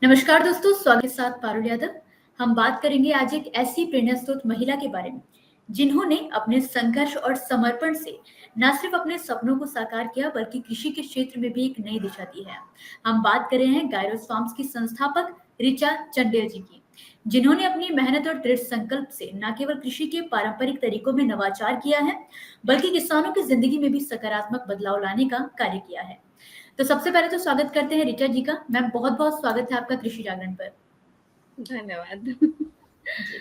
नमस्कार दोस्तों, स्वागत के साथ पारुल यादव। हम बात करेंगे आज एक ऐसी प्रेरणा स्रोत महिला के बारे में जिन्होंने अपने संघर्ष और समर्पण से न सिर्फ अपने सपनों को साकार किया बल्कि कृषि के क्षेत्र में भी एक नई दिशा दी है। हम बात कर रहे हैं गायरोस फार्म्स की संस्थापक ऋचा चंडेल जी की, जिन्होंने अपनी मेहनत और दृढ़ संकल्प से न केवल कृषि के पारंपरिक तरीकों में नवाचार किया है बल्कि किसानों की जिंदगी में भी सकारात्मक बदलाव लाने का कार्य किया है। तो सबसे पहले तो स्वागत करते हैं ऋचा जी का। मैम, बहुत बहुत स्वागत है आपका कृषि जागरण पर। धन्यवाद। जी।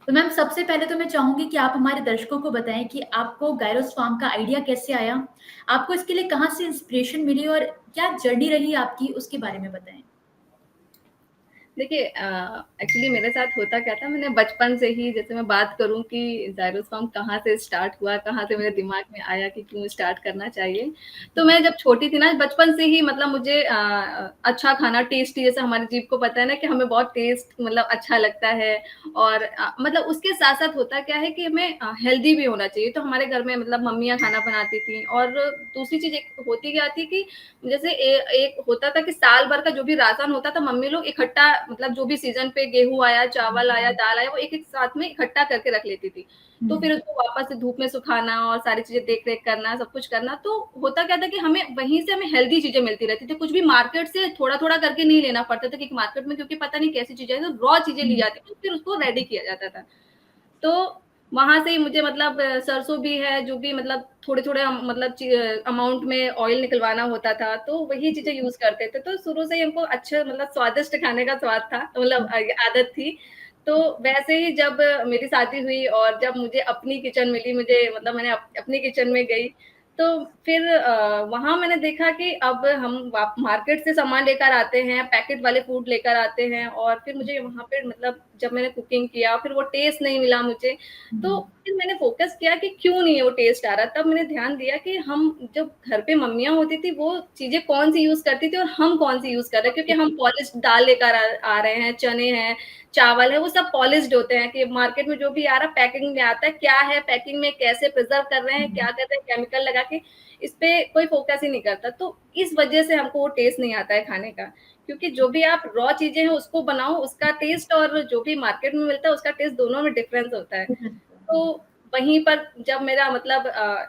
तो मैम, सबसे पहले तो मैं चाहूंगी कि आप हमारे दर्शकों को बताएं कि आपको गायरोस फार्म का आइडिया कैसे आया, आपको इसके लिए कहाँ से इंस्पिरेशन मिली और क्या जर्नी रही आपकी, उसके बारे में बताएं। देखिए एक्चुअली मेरे साथ होता क्या था, मैंने बचपन से ही, जैसे मैं बात करूँ कि ज़ायरोस फार्म कहाँ से स्टार्ट हुआ, कहाँ से मेरे दिमाग में आया कि क्यों स्टार्ट करना चाहिए। तो मैं जब छोटी थी ना, बचपन से ही मतलब मुझे अच्छा खाना, टेस्टी, जैसे हमारी जीभ को पता है ना कि हमें बहुत टेस्ट मतलब अच्छा लगता है। और मतलब उसके साथ-साथ होता क्या है कि हमें हेल्दी भी होना चाहिए। तो हमारे घर में मतलब मम्मियाँ खाना बनाती थीं। और दूसरी चीज़ एक होती क्या थी कि जैसे एक होता था कि साल भर का जो भी राशन होता था, मम्मी लोग इकट्ठा मतलब जो भी सीजन पे गेहूँ आया, चावल आया, दाल आया, वो एक-एक साथ में इकट्ठा करके रख लेती थी। तो फिर उसको वापस से धूप में सुखाना और सारी चीज़ें देख-रेख करना, सब कुछ करना। तो होता क्या था कि वहीं से हमें हेल्दी चीज़ें मिलती रहती थी। कुछ भी मार्केट से थोड़ा-थोड़ा करके नहीं लेना पड़ता था, क्योंकि मार्केट में क्योंकि पता नहीं कैसी चीज़ें हैं, तो रॉ चीज़ें ली जाती थी, फिर उसको रेडी किया जाता था। तो वहाँ से ही मुझे मतलब सरसों भी है, जो भी मतलब थोड़े-थोड़े मतलब अमाउंट में ऑयल निकलवाना होता था, तो वही चीज़ें यूज़ करते थे। तो शुरू से ही हमको अच्छा मतलब स्वादिष्ट खाने का स्वाद था, मतलब आदत थी। तो वैसे ही जब मेरी शादी हुई और जब मुझे अपनी किचन मिली, मुझे मतलब मैंने अपनी किचन में गई, तो फिर वहाँ मैंने देखा कि अब हम वाप मार्केट से सामान लेकर आते हैं, पैकेट वाले फूड लेकर आते हैं, और फिर मुझे वहाँ पे मतलब जब मैंने कुकिंग किया, फिर वो टेस्ट नहीं मिला मुझे। तो फिर मैंने फ़ोकस किया कि क्यों नहीं है वो टेस्ट आ रहा। तब मैंने ध्यान दिया कि हम जब घर पे मम्मियाँ होती थी, वो चीज़ें कौन-सी यूज़ करती थी और हम कौन-सी यूज़ कर रहे हैं, क्योंकि हम पॉलिश्ड दाल लेकर आ रहे हैं, चने हैं, चावल है, वो सब पॉलिश्ड होते हैं कि मार्केट में जो भी आ रहा है पैकिंग में आता है, क्या है पैकिंग में, कैसे प्रिज़र्व कर रहे हैं, क्या कर रहे हैं, केमिकल लगा के, इस पे कोई फ़ोकस ही नहीं करता। तो इस वज़ह से हमको वो टेस्ट नहीं आता है खाने का। क्योंकि जो भी आप रॉ चीज़ें हैं उसको बनाओ, उसका टेस्ट और जो भी मार्केट में मिलता है उसका टेस्ट, दोनों में डिफ़रेंस होता है। तो वहीं पर जब मेरा मतलब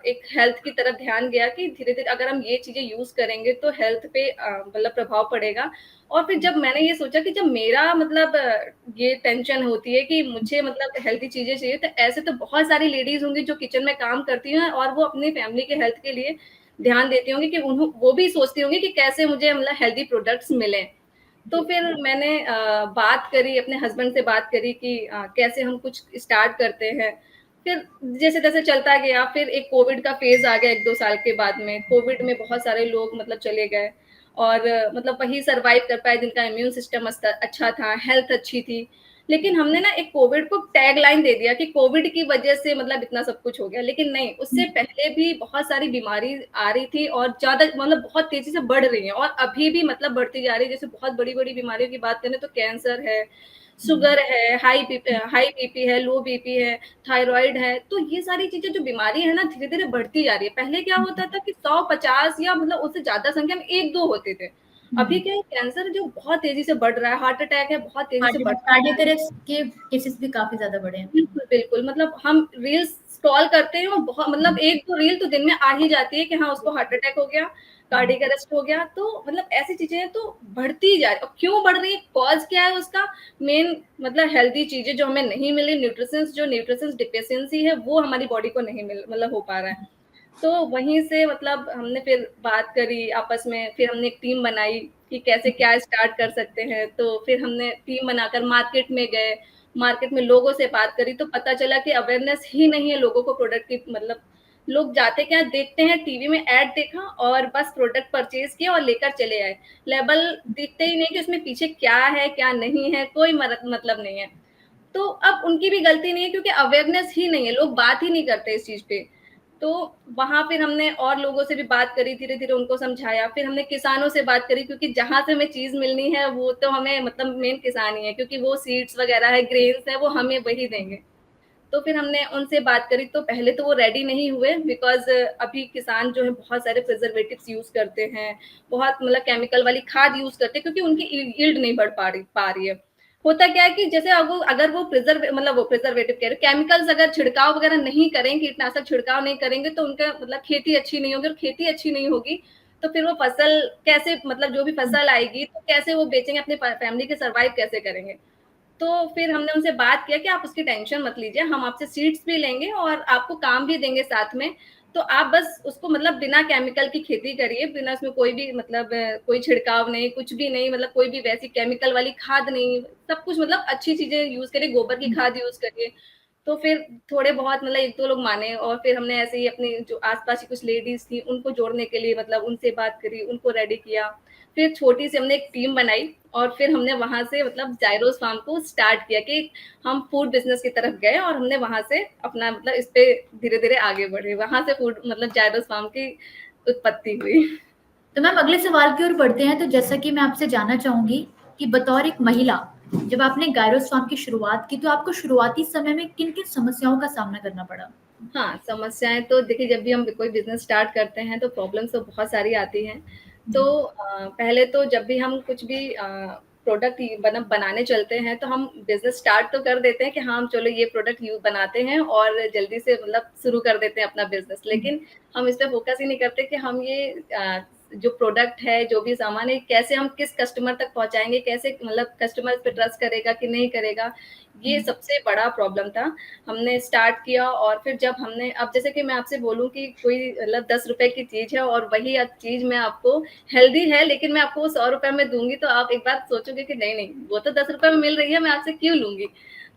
एक हेल्थ की तरफ ध्यान गया कि धीरे-धीरे अगर हम ये चीज़ें यूज़ करेंगे तो हेल्थ पे मतलब प्रभाव पड़ेगा। और फिर जब मैंने ये सोचा कि जब मेरा मतलब ये टेंशन होती है कि मुझे मतलब हेल्दी चीज़ें चाहिए, तो ऐसे तो बहुत सारी लेडीज़ होंगी जो किचन में काम करती हैं और वो अपनी फैमिली के हेल्थ के लिए ध्यान देती होंगी, कि वो भी सोचती होंगी कि कैसे मुझे मतलब हेल्दी प्रोडक्ट्स मिलें। तो जी। फिर मैंने बात करी, अपने हस्बैंड से बात करी कि कैसे हम कुछ स्टार्ट करते हैं। फिर जैसे-तैसे चलता गया, फिर एक कोविड का फ़ेज़ आ गया 1-2 साल के बाद में। कोविड में बहुत सारे लोग मतलब चले गए, और मतलब वही सर्वाइव कर पाए जिनका इम्यून सिस्टम अच्छा था, हेल्थ अच्छी थी। लेकिन हमने ना एक कोविड को टैगलाइन दे दिया कि कोविड की वजह से मतलब इतना सब कुछ हो गया, लेकिन नहीं, उससे पहले भी बहुत सारी बीमारी आ रही थी और ज़्यादा मतलब बहुत तेज़ी से बढ़ रही हैं, और अभी भी मतलब बढ़ती जा रही है। जैसे बहुत बड़ी-बड़ी बीमारियों की बात करें तो कैंसर है, शुगर है, हाई बीपी है, लो बीपी है, थायरॉइड है। तो ये सारी चीज़ें जो बीमारी है ना, धीरे-धीरे बढ़ती जा रही है। पहले क्या होता था कि 100-50 या मतलब उससे ज़्यादा संख्या में 1-2 होते थे। अभी क्या है, कैंसर जो बहुत तेज़ी से बढ़ रहा है, हार्ट अटैक है, बहुत तेज़ी से बढ़ रहा है। कार्डियक के केसेस भी काफी ज्यादा बढ़े हैं। बिल्कुल, बिल्कुल। मतलब हम रील्स स्क्रॉल करते हैं और बहुत मतलब 1-2 रील तो दिन में आ ही जाती है कि हाँ, उसको हार्ट अटैक हो गया, कार्डियक अरेस्ट हो गया। तो मतलब ऐसी चीज़ें तो बढ़ती जा रही है। और क्यों बढ़ रही है, कॉज़ क्या है उसका? मेन मतलब हेल्दी चीज़ें जो हमें नहीं मिली, न्यूट्रिशंस डेफिशिएंसी है, वो हमारी बॉडी को नहीं मिल मतलब हो पा रहा है। तो वहीं से मतलब हमने फिर बात करी आपस में, फिर हमने एक टीम बनाई कि कैसे क्या स्टार्ट कर सकते हैं। तो फिर हमने टीम बनाकर मार्केट में गए, मार्केट में लोगों से बात करी, तो पता चला कि अवेयरनेस ही नहीं है लोगों को प्रोडक्ट की। मतलब लोग जाते क्या देखते हैं, टीवी में ऐड देखा और बस प्रोडक्ट परचेज़ किया और लेकर चले आए। लेबल दिखते ही नहीं कि उसमें पीछे क्या है, क्या नहीं है, कोई मतलब नहीं है। तो अब उनकी भी गलती नहीं है, क्योंकि अवेयरनेस ही नहीं है, लोग बात ही नहीं करते इस चीज़ पे। तो वहाँ फिर हमने और लोगों से भी बात करी, धीरे-धीरे उनको समझाया, फिर हमने किसानों से बात करी, क्योंकि जहाँ से हमें चीज़ मिलनी है वो तो हमें मतलब मेन किसान ही है, क्योंकि वो सीड्स वगैरह है, ग्रेन्स है, वो हमें वही देंगे। तो फिर हमने उनसे बात करी, तो पहले तो वो रेडी नहीं हुए बिकॉज़ अभी किसान जो है बहुत सारे प्रिजर्वेटिव्स यूज़ करते हैं, बहुत मतलब केमिकल वाली खाद यूज़ करते हैं क्योंकि उनकी यील्ड नहीं बढ़ पा रही है। होता क्या है कि जैसे अब वो अगर वो प्रिजर्वेटिव कह रहे केमिकल्स अगर छिड़काव वगैरह नहीं करें, कीटनाशक छिड़काव नहीं करेंगे तो उनका मतलब खेती अच्छी नहीं होगी, और खेती अच्छी नहीं होगी तो फिर वो फसल कैसे, मतलब जो भी फसल आएगी तो कैसे वो बेचेंगे, अपने फैमिली के सर्वाइव कैसे करेंगे। तो फिर हमने उनसे बात किया कि आप उसकी टेंशन मत लीजिए, हम आपसे सीड्स भी लेंगे और आपको काम भी देंगे साथ में। तो आप बस उसको मतलब बिना केमिकल की खेती करिए, बिना उसमें कोई भी मतलब कोई छिड़काव नहीं, कुछ भी नहीं, मतलब कोई भी वैसी केमिकल वाली खाद नहीं, सब कुछ मतलब अच्छी चीज़ें यूज़ करिए, गोबर की खाद यूज़ करिए। तो फिर थोड़े बहुत मतलब 1-2 लोग माने, और फिर हमने ऐसे ही अपनी जो आस-पास की कुछ लेडीज़ थी, उनको जोड़ने के लिए मतलब उनसे बात करी, उनको रेडी किया। फिर छोटी-सी हमने एक टीम बनाई और फिर हमने वहाँ से मतलब जाइरोस फार्म को स्टार्ट किया कि हम फूड बिज़नेस की तरफ गए, और हमने वहाँ से अपना मतलब इस पे धीरे-धीरे आगे बढ़े। वहाँ से फूड मतलब जाइरोस फार्म की उत्पत्ति हुई। तो मैम अगले सवाल की ओर बढ़ते हैं। तो जैसा कि मैं आपसे जानना चाहूंगी कि बतौर एक महिला, जब आपने गायरोस फार्म की शुरुआत की तो आपको शुरुआती समय में किन किन समस्याओं का सामना करना पड़ा? हाँ, समस्याएँ तो देखिए जब भी हम कोई बिज़नेस स्टार्ट करते हैं तो प्रॉब्लम्स तो बहुत सारी आती हैं। तो पहले तो जब भी हम कुछ भी प्रोडक्ट बनाने चलते हैं तो हम बिज़नेस स्टार्ट तो कर देते हैं कि हाँ, चलो ये प्रोडक्ट बनाते हैं और जल्दी से मतलब शुरू कर देते हैं अपना बिज़नेस। लेकिन हम इस पे फ़ोकस ही नहीं करते कि हम ये जो प्रोडक्ट है, जो भी सामान है, कैसे हम किस कस्टमर तक पहुँचाएँगे, कैसे मतलब कस्टमर इस पे ट्रस्ट करेगा कि नहीं करेगा, ये सबसे बड़ा प्रॉब्लम था। हमने स्टार्ट किया और फिर जब हमने, अब जैसे कि मैं आपसे बोलूँ कि कोई मतलब ₹10 की चीज़ है और वही चीज़ मैं आपको हेल्दी है, लेकिन मैं आपको वो ₹100 में दूँगी, तो आप एक बार सोचोगे कि नहीं, नहीं, वो तो ₹10 में मिल रही है, मैं आपसे क्यों लूँगी?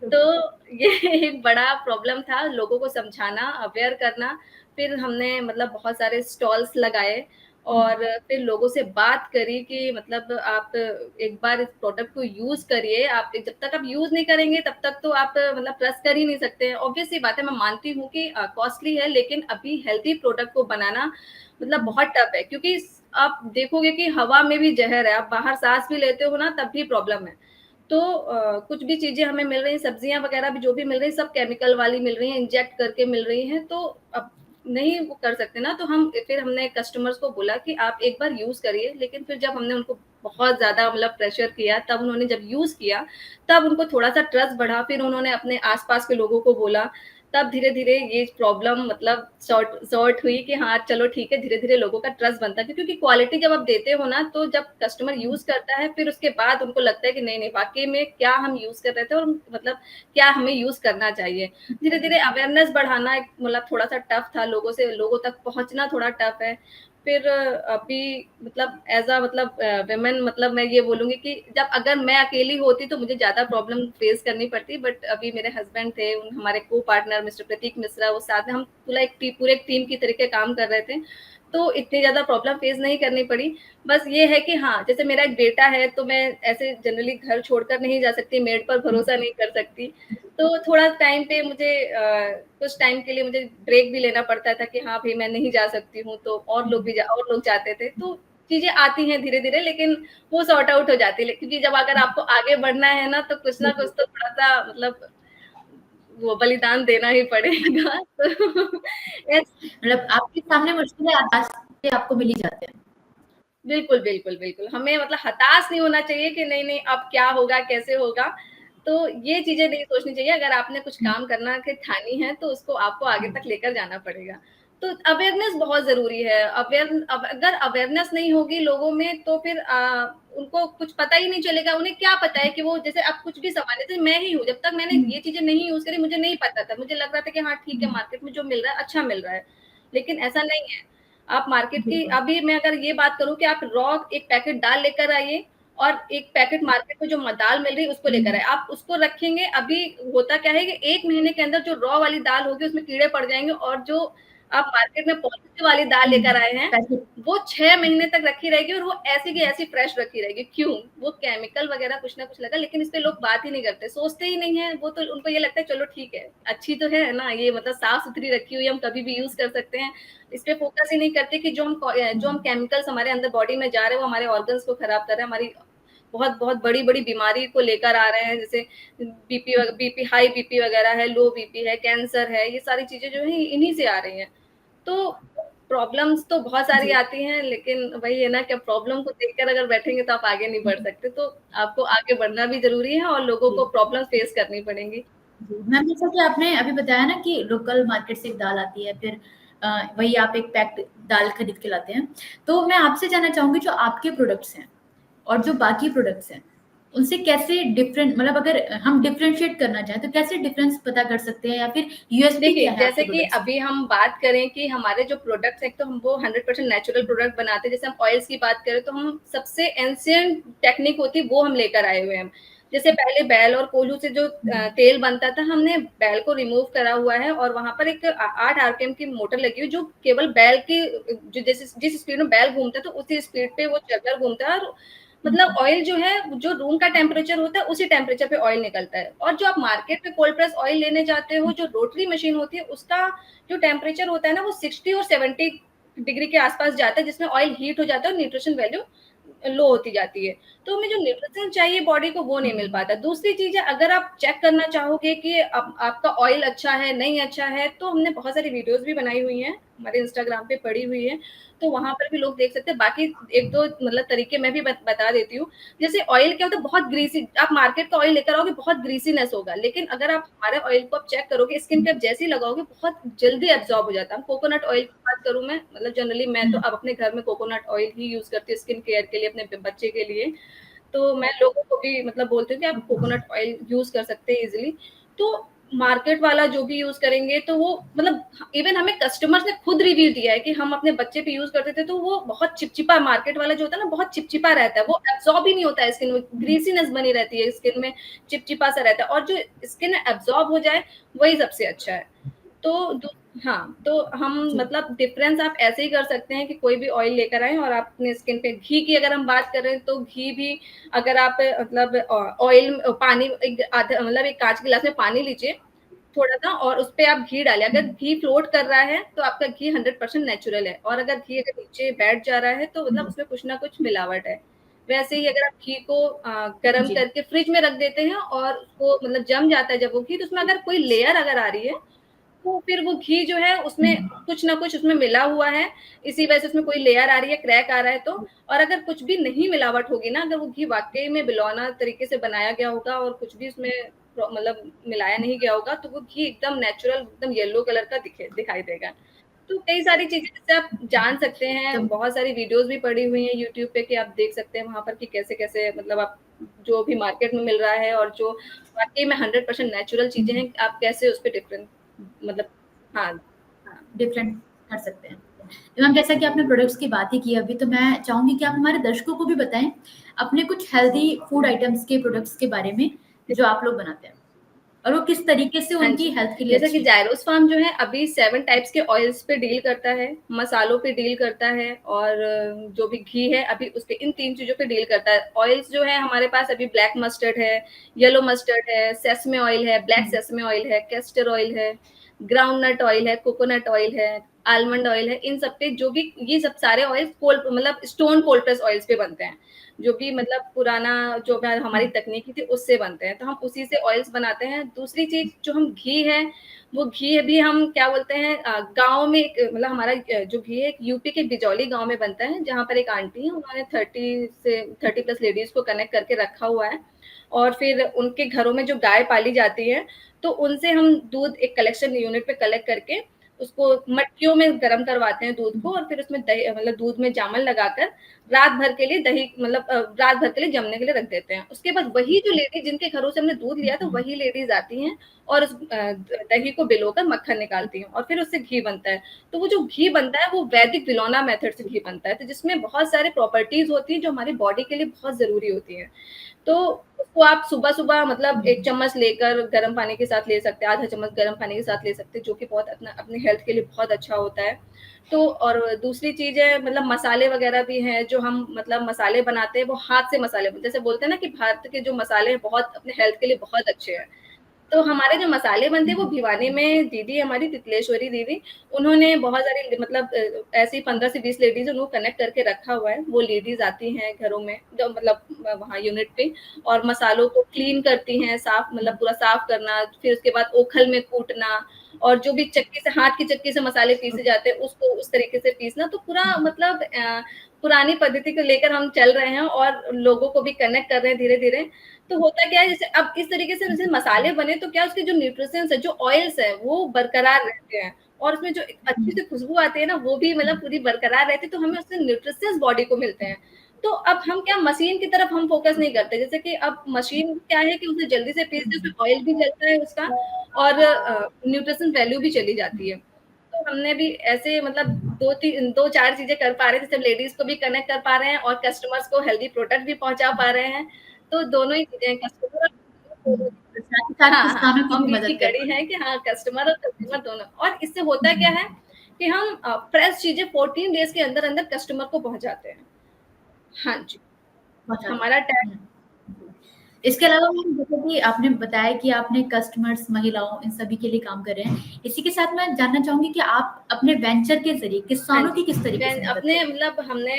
तो ये एक बड़ा प्रॉब्लम था, लोगों को समझाना, अवेयर करना। फिर हमने मतलब बहुत सारे स्टॉल्स लगाए और फिर लोगों से बात करी कि मतलब आप एक बार इस प्रोडक्ट को यूज़ करिए, आप जब तक आप यूज़ नहीं करेंगे तब तक तो आप मतलब ट्रस्ट कर ही नहीं सकते हैं। ऑब्वियस सी बात है, मैं मानती हूँ कि कॉस्टली है, लेकिन अभी हेल्थी प्रोडक्ट को बनाना मतलब बहुत टफ है, क्योंकि आप देखोगे कि हवा में भी ज़हर है, आप बाहर साँस भी लेते हो ना तब भी प्रॉब्लम है। तो कुछ भी चीज़ें हमें मिल रही हैं, सब्जियाँ वगैरह भी जो भी मिल रही हैं, सब केमिकल वाली मिल रही हैं, इंजेक्ट करके मिल रही हैं, तो अब नहीं वो कर सकते ना, तो फिर हमने कस्टमर्स को बोला कि आप एक बार यूज़ करिए, लेकिन फिर जब हमने उनको बहुत ज़्यादा मतलब प्रेशर किया, तब उन्होंने जब यूज़ किया, तब उनको थोड़ा-सा ट्रस्ट बढ़ा, फिर उन्होंने अपने आस-पास के लोगों को बोला, तब धीरे-धीरे ये प्रॉब्लम मतलब सॉर्ट हुई कि हाँ, चलो ठीक है, धीरे-धीरे लोगों का ट्रस्ट बनता है, क्योंकि क्वालिटी जब आप देते हो ना, तो जब कस्टमर यूज़ करता है, फिर उसके बाद उनको लगता है कि नहीं, नहीं, वाक़ई में क्या हम यूज़ कर रहे थे और मतलब क्या हमें यूज़ करना चाहिए। धीरे-धीरे अवेयरनेस बढ़ाना एक मतलब थोड़ा-सा टफ था, लोगों तक पहुँचना थोड़ा टफ है। फिर अभी मतलब एज़ अ मतलब वुमेन मतलब मैं ये बोलूँगी कि जब अगर मैं अकेली होती तो मुझे ज़्यादा प्रॉब्लम फेस करनी पड़ती, बट अभी मेरे हस्बैंड थे, उन हमारे को-पार्टनर मिस्टर प्रतीक मिश्रा, वो साथ में हम पूरे एक टीम की तरीके काम कर रहे थे। तो इतनी ज़्यादा प्रॉब्लम फेस नहीं करनी पड़ी। बस ये है कि हाँ, जैसे मेरा एक बेटा है, तो मैं ऐसे जनरली घर छोड़कर नहीं जा सकती, मेड पर भरोसा नहीं कर सकती। तो थोड़ा टाइम पे मुझे कुछ टाइम के लिए मुझे ब्रेक भी लेना पड़ता था कि हाँ, भई मैं नहीं जा सकती हूँ, तो और लोग जाते थे। तो चीज़ें आती हैं धीरे-धीरे, लेकिन वो सॉर्ट आउट हो जाती है, क्योंकि जब अगर आपको आगे बढ़ना है ना, तो कुछ ना कुछ तो थोड़ा-सा मतलब वो बलिदान देना ही पड़ेगा। तो ऐस मतलब आपके सामने मुश्किलें रास्ते आपको मिल ही जाते हैं। बिल्कुल, बिल्कुल, बिल्कुल। हमें मतलब हताश नहीं होना चाहिए कि नहीं, नहीं अब क्या होगा, कैसे होगा? तो ये चीज़ें नहीं सोचनी चाहिए। अगर आपने कुछ काम करना के ठानी है, तो उसको आपको आगे तक लेकर जाना पड़ेगा। तो अवेयरनेस बहुत ज़रूरी है। अगर अवेयरनेस नहीं होगी लोगों में, तो फिर उनको कुछ पता ही नहीं चलेगा। उन्हें क्या पता है कि वो जैसे अब कुछ भी सामान, जैसे मैं ही हूँ, जब तक मैंने ये चीज़ें नहीं यूज़ करी, मुझे नहीं पता था। मुझे लग रहा था कि हाँ, ठीक है, मार्केट में जो मिल रहा है, अच्छा मिल रहा है। लेकिन ऐसा नहीं है। आप मार्केट की बिल्कुल। अभी मैं अगर ये बात करूँ कि आप एक पैकेट दाल लेकर आइए और एक पैकेट मार्केट में जो दाल मिल रही है उसको लेकर आइए। आप उसको रखेंगे, अभी होता क्या है कि 1 महीने के अंदर जो रॉ वाली दाल होगी उसमें कीड़े पड़ जाएँगे, और जो आप मार्केट में पॉलिथीन वाली दाल लेकर आए हैं, पैसे वो 6 महीने तक रखी रहेगी और वो ऐसी की ऐसी फ्रेश रखी रहेगी। क्यों? वो केमिकल वगैरह कुछ ना कुछ लगा, लेकिन इस पे लोग बात ही नहीं करते, सोचते ही नहीं है। वो तो उनको ये लगता है चलो ठीक है, अच्छी तो है ना, ये मतलब साफ-सुथरी रखी हुई है, हम कभी भी यूज़ कर सकते हैं। इस पे फ़ोकस ही नहीं करते कि जो हम केमिकल्स हमारे अंदर बॉडी में जा रहे हैं, वो हमारे ऑर्गन्स को खराब कर रहे हैं, हमारी बहुत बड़ी-बड़ी बीमारी को लेकर आ रहे हैं, जैसे बीपी हाई बीपी वगैरह है, लो बीपी है, कैंसर है, ये सारी चीज़ें जो हैं इन्हीं से आ रही हैं। तो प्रॉब्लम्स तो बहुत सारी जी, आती हैं, लेकिन वही है ना कि प्रॉब्लम को देखकर अगर बैठेंगे तो आप आगे नहीं बढ़ सकते। तो आपको आगे बढ़ना भी ज़रूरी है और लोगों जी, को प्रॉब्लम फेस करनी पड़ेंगी। जी। मैम जैसा कि आपने अभी बताया ना कि लोकल मार्केट से एक दाल आती है, फिर वही आप एक पैक्ड दाल खरीद के लाते हैं। तो मैं आपसे जानना चाहूँगी जो आपके प्रोडक्ट्स हैं और जो बाकी प्रोडक्ट्स हैं, उनसे कैसे डिफरेंट मतलब अगर हम डिफरेंशिएट करना चाहें तो कैसे डिफरेंस पता कर सकते हैं या फिर यूएसपी देखिए, क्या है जैसे आपके कि प्रोडक्ट्स में? अभी हम बात करें कि हमारे जो प्रोडक्ट्स हैं, एक तो हम वो 100% नेचुरल प्रोडक्ट बनाते हैं। जैसे हम ऑयल्स की बात करें, तो हम सबसे एंशिएंट टेक्निक होती है, वो हम लेकर आए हुए हैं। जैसे पहले बैल और कोल्हू से जो हुँ, तेल बनता था, हमने बैल को रिमूव करा हुआ है और वहाँ पर एक 8 आरपीएम की मोटर लगी हुई है, जो केवल बैल की जो जिस स्पीड में बैल घूमता है, तो उसी स्पीड पे वो चक्कर घूमता है और हुँ, मतलब ऑयल जो है, जो रूम का टेम्परेचर होता है, उसी टेम्परेचर पे ऑयल निकलता है और जो आप मार्केट में कोल्ड प्रेस ऑयल लेने जाते हो, हुँ, जो रोटरी मशीन होती है, उसका जो टेम्परेचर होता है ना, वो 60 और 70 डिग्री के आसपास जाता है, जिसमें ऑयल हीट हो जाता है और न्यूट्रिशन वैल्यू लो होती जाती है। तो हमें जो न्यूट्रिशन चाहिए बॉडी को, वो नहीं मिल हुँ, पाता। दूसरी चीज़ है, अगर आप चेक करना चाहोगे कि आपका ऑयल अच्छा है, नहीं अच्छा है, तो हमने बहुत सारी वीडियोज़ भी बनाई हुई हैं, हमारे इंस्टाग्राम पे पड़ी हुई हैं, तो वहाँ पर भी लोग देख सकते हैं। बाकी 1-2 मतलब तरीके मैं भी बता देती हूँ। जैसे ऑयल क्या होता है, बहुत ग्रीसी, आप मार्केट का ऑयल लेकर आओगे, बहुत ग्रीसीनेस होगा, लेकिन अगर आप हमारे ऑयल को आप चेक करोगे, स्किन पे आप जैसे ही लगाओगे, बहुत जल्दी एब्ज़ॉर्ब हो जाता है। कोकोनट ऑयल की बात करूँ मैं, मतलब जनरली मैं तो हुँ, अब अपने घर में कोकोनट ऑयल ही यूज़ करती हूँ स्किन केयर के लिए, अपने बच्चे के लिए। तो मैं लोगों को भी मतलब बोलती हूँ कि आप ओके, कोकोनट ऑयल यूज़ कर सकते हैं ईज़िली। तो मार्केट वाला जो भी यूज़ करेंगे, तो वो मतलब इवन हमें कस्टमर्स ने खुद रिव्यू दिया है कि हम अपने बच्चे पे यूज़ करते थे, तो वो बहुत चिपचिपा, मार्केट वाला जो होता है ना, बहुत चिपचिपा रहता है, वो एब्ज़ॉर्ब ही नहीं होता है स्किन में, हुँ, ग्रीसीनेस बनी रहती है स्किन में, चिपचिपा सा रहता है और जो स्किन में एब्ज़ॉर्ब हो जाए, वही सबसे अच्छा है। तो दू हाँ, तो हम जी, मतलब डिफ़रेंस आप ऐसे ही कर सकते हैं कि कोई भी ऑयल लेकर आएँ और आप अपने स्किन पे घी की अगर हम बात करें, तो घी भी अगर आप मतलब ऑयल पानी एक आधा मतलब एक काँच के गिलास में पानी लीजिए, थोड़ा-सा और उसपे आप घी डालें। हुँ, अगर घी फ्लोट कर रहा है, तो आपका घी 100% नेचुरल है और अगर घी अगर नीचे बैठ जा रहा है, तो मतलब हुँ, उसमें कुछ ना कुछ मिलावट है। वैसे ही अगर आप घी को गरम जी, करके फ्रिज में रख देते हैं और उसको मतलब जम जाता है जब वो घी, तो उसमें अगर कोई लेयर अगर आ रही है, तो फिर वो घी जो है हुँ, उसमें कुछ ना कुछ उसमें मिला हुआ है, इसी वजह से उसमें कोई लेयर आ रही है, क्रैक आ रहा है तो। और अगर कुछ भी नहीं मिलावट होगी ना, अगर वो घी वाक़ई में बिलौना तरीके से बनाया गया होगा और कुछ भी उसमें मतलब मिलाया नहीं गया होगा, तो वो घी एकदम नेचुरल, एकदम येलो कलर का दिखाई देगा। तो कई सारी चीज़ें जिससे आप जान सकते तो हैं, बहुत सारी वीडियोज़ भी पड़ी हुई हैं यूट्यूब पे कि आप देख सकते हैं वहाँ पर कि कैसे-कैसे मतलब आप जो भी मार्केट में मिल रहा है और जो वाक़ई में 100% नेचुरल चीज़ें हुँ, हैं, आप कैसे उसपे डिफरेंट मतलब हाँ, हाँ। डिफरेंट कर सकते हैं। तो मैम जैसा कि आपने प्रोडक्ट्स की बात ही की अभी, तो मैं चाहूँगी कि आप हमारे दर्शकों को भी बताएँ, अपने कुछ हेल्दी फूड आइटम्स के प्रोडक्ट्स के बारे में, जो आप लोग बनाते हैं और वो किस तरीके से हाँ उनकी जी, हेल्थ के लिए जैसा कि अच्छी है। जाइरोस फार्म जो है अभी 7 टाइप्स के ऑयल्स पे डील करता है, मसालों पे डील करता है और जो भी घी है अभी उसपे इन 3 चीज़ों पे डील करता है। ऑयल्स जो है हमारे पास अभी ब्लैक मस्टर्ड है, येलो मस्टर्ड है, सेसमे ऑयल है, ब्लैक हुँ, सेसमे ऑयल है, कैस्टर ऑयल है, ग्राउंडनट ऑयल है, कोकोनट ऑयल है, आलमंड ऑयल है, इन सब पे जो भी ये सब सारे ऑयल्स कोल्ड मतलब स्टोन कोल्ड प्रेस ऑयल्स पे बनते हैं। जो भी मतलब पुराना जो भी हुँ, हमारी तकनीकी थी उससे बनते हैं, तो हम उसी से ऑयल्स बनाते हैं। दूसरी चीज़ जो हम घी है, वो घी भी हम क्या बोलते हैं गाँव में एक मतलब हमारा जो घी है एक यूपी के बिजौली गाँव में बनता है, जहाँ पर एक आंटी हैं, उन्होंने 30 प्लस लेडीज़ को कनेक्ट करके रखा हुआ है और फिर उनके घरों में जो गाय पाली जाती है, तो उनसे हम दूध एक कलेक्शन यूनिट पे कलेक्ट करके उसको मटकियों में गरम करवाते हैं दूध को हुँ, और फिर उसमें दही मतलब दूध में जामन लगाकर रात भर के लिए दही मतलब रात भर के लिए जमने के लिए रख देते हैं। उसके बाद वही जो लेडीज़ जिनके घरों से हमने दूध लिया तो हुँ, वही लेडीज़ आती हैं और उस दही को भिगोकर मक्खन निकालती हैं और फिर उससे घी बनता है। तो वो जो घी बनता है वो वैदिक बिलौना मेथड से घी बनता है। तो जिसमें बहुत सारे प्रॉपर्टीज़ होती हैं जो हमारी बॉडी के लिए बहुत ज़रूरी होती हैं। तो उसको आप सुबह-सुबह मतलब 1 हुँ, चम्मच लेकर गर्म पानी के साथ ले सकते हैं, आधा चम्मच गर्म पानी के साथ ले सकते हैं, जो कि बहुत अपना अपने हेल्थ के लिए बहुत अच्छा होता है। तो और दूसरी चीज़ है मतलब मसाले वगैरह भी हैं, जो हम मतलब मसाले बनाते हैं, वो हाथ से मसाले जैसे बोलते हैं ना कि भारत के जो मसाले हैं, बहुत अपने हेल्थ के लिए बहुत अच्छे हैं। तो हमारे जो मसाले बनते हैं वो भिवानी में दीदी हमारी तितलेश्वरी दीदी, उन्होंने बहुत सारी मतलब ऐसी 15 से 20 लेडीज़ उनको कनेक्ट करके रखा हुआ है। वो लेडीज़ आती हैं घरों में जो मतलब वहाँ यूनिट पे और मसालों को क्लीन करती हैं, साफ मतलब पूरा साफ करना, फिर उसके बाद ओखल में कूटना और जो भी चक्की से हाथ की चक्की से मसाले पीसे जाते हैं, उसको उस तरीके से पीसना। तो पूरा मतलब पुरानी पद्धति को लेकर हम चल रहे हैं और लोगों को भी कनेक्ट कर रहे हैं धीरे-धीरे। तो होता क्या है जैसे अब इस तरीके से जैसे मसाले बने तो क्या उसके जो न्यूट्रिशंस है, जो ऑयल्स है वो बरकरार रहते हैं और उसमें जो एक अच्छी सी खुशबू आती है ना वो भी मतलब पूरी बरकरार रहती है तो हमें उससे न्यूट्रिशंस बॉडी को मिलते हैं। तो अब हम क्या मशीन की तरफ हम फ़ोकस नहीं करते जैसे कि अब मशीन क्या है कि उसे जल्दी से पीस दे उसमें ऑयल भी जलता है उसका और न्यूट्रिशन वैल्यू भी चली जाती है। तो हमने भी ऐसे मतलब 2-4 चीज़ें कर पा रहे हैं जैसे लेडीज़ को भी कनेक्ट कर पा रहे हैं और कस्टमर्स को हेल्दी प्रोडक्ट भी पहुँचा पा रहे हैं। तो दोनों ही चीज़ें कस्टमर तो साथ ही साथ हाँ, हाँ, किसानों की हम भी बीच की मदद कर कड़ी पाएँ। हैं कि हाँ, कस्टमर और कंज्यूमर दोनों और इससे होता क्या है कि हम फ्रेश चीज़ें 14 डेज़ के अंदर-अंदर कस्टमर को पहुँचाते हैं। हाँ जी, पहुँचा हमारा टैग दें। इसके अलावा मैम जैसे कि आपने बताया कि आपने कस्टमर्स, महिलाओं इन सभी के लिए काम कर रहे हैं। इसी के साथ मैं जानना चाहूँगी कि आप अपने वेंचर के ज़रिए हाँ किसानों जी, की किस तरीके से मैं मदद अपने कर रहे हैं? मतलब हमने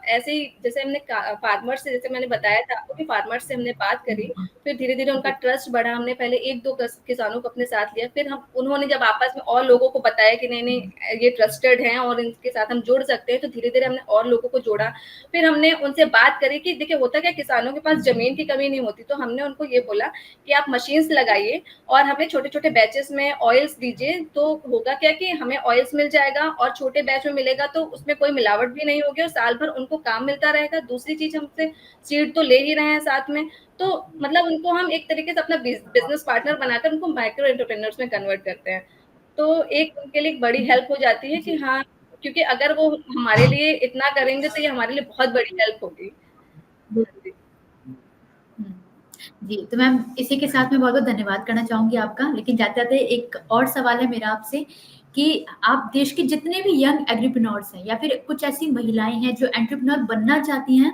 ऐसे ही जैसे हमने फार्मर से जैसे मैंने बताया था आपको कि फार्मर से हमने बात करी, फिर धीरे-धीरे उनका जी। ट्रस्ट बढ़ा, हमने पहले 1-2 किसानों को अपने साथ लिया, फिर हम उन्होंने जब आपस में और लोगों को बताया कि नहीं-नहीं ये ट्रस्टेड हैं और इनके साथ हम जुड़ सकते हैं, तो धीरे-धीरे हमने और लोगों को जोड़ा। फिर हमने उनसे बात करी कि देखिए होता क्या किसानों के पास ज़मीन की कमी नहीं होती, तो हमने उनको ये बोला कि आप मशीन्स लगाइए और हमें छोटे-छोटे बैचेज़ में ऑयल्स दीजिए, तो होगा क्या कि हमें ऑयल्स मिल जाएगा और छोटे बैच में मिलेगा तो उसमें कोई मिलावट भी नहीं होगी और साल भर उनको काम मिलता रहेगा। दूसरी चीज़ हमसे सीड तो ले ही रहे हैं साथ में, तो मतलब उनको हम एक तरीके से अपना बिज़नेस पार्टनर बनाकर उनको माइक्रो एंटरप्रेन्योर्स में कन्वर्ट करते हैं। तो एक उनके लिए एक बड़ी हेल्प हो जाती है कि जी। हाँ, क्योंकि अगर वो हमारे लिए इतना करेंगे तो ये हमारे लिए बहुत बड़ी हेल्प होगी। हाँ जी। हुँ। जी, तो मैम इसी के साथ मैं बहुत-बहुत धन्यवाद करना चाहूँगी आपका। लेकिन जाते-जाते एक और सवाल है मेरा आपसे कि आप देश के जितने भी यंग एंटरप्रेन्योर्स हैं या फिर कुछ ऐसी महिलाएँ हैं जो एंटरप्रेन्योर बनना चाहती हैं,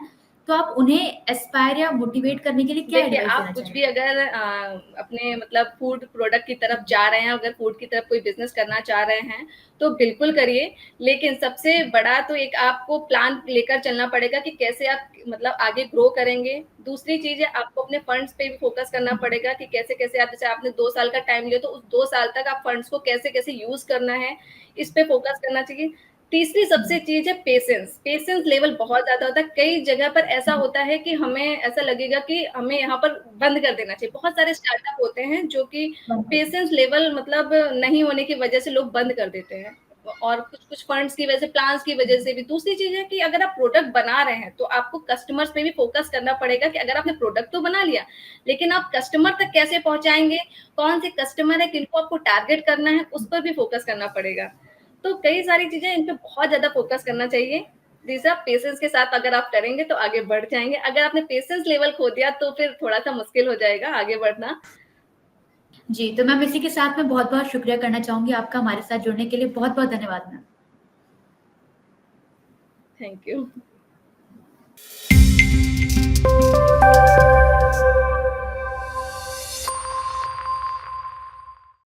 तो आप उन्हें एस्पायर या मोटिवेट करने के लिए क्या देखिए, एडवाइस आप देना कुछ भी चाहेंगे? अगर अपने मतलब फूड प्रोडक्ट की तरफ जा रहे हैं, अगर फूड की तरफ कोई बिज़नेस करना चाह रहे हैं, तो बिल्कुल करिए। लेकिन सबसे बड़ा तो एक आपको प्लान लेकर चलना पड़ेगा कि कैसे आप मतलब आगे ग्रो करेंगे। दूसरी चीज़ है आपको अपने फंड्स पे भी फ़ोकस करना पड़ेगा कि कैसे-कैसे आप जैसे आपने 2 साल का टाइम लिया, तो उस 2 साल तक आप फंड्स को कैसे-कैसे यूज़ करना है, इस पे फ़ोकस करना चाहिए। तीसरी सबसे चीज़ है पेशेंस, पेशेंस लेवल बहुत ज़्यादा होता है। कई जगह पर ऐसा होता है कि हमें ऐसा लगेगा कि हमें यहाँ पर बंद कर देना चाहिए। बहुत सारे स्टार्टअप होते हैं जो कि पेशेंस लेवल मतलब नहीं होने की वजह से लोग बंद कर देते हैं और कुछ-कुछ फंड्स की वजह से, प्लान्स की वजह से भी। दूसरी चीज़ है कि अगर आप प्रोडक्ट बना रहे हैं, तो आपको कस्टमर्स पे भी फ़ोकस करना पड़ेगा कि अगर आपने प्रोडक्ट तो बना लिया, लेकिन आप कस्टमर तक कैसे पहुँचाएँगे? कौन से कस्टमर है, किनको आपको टारगेट करना है, उस पर भी फ़ोकस करना पड़ेगा। तो कई सारी चीज़ें इन पे बहुत ज़्यादा फ़ोकस करना चाहिए। तीसरा पेशेंस के साथ अगर आप करेंगे तो आगे बढ़ जाएँगे। अगर आपने पेशेंस लेवल खो दिया तो फिर थोड़ा-सा मुश्किल हो जाएगा आगे बढ़ना। जी, तो मैम इसी के साथ मैं बहुत-बहुत शुक्रिया करना चाहूँगी आपका हमारे साथ जुड़ने के लिए। बहुत-बहुत धन्यवाद मैम। Thank you.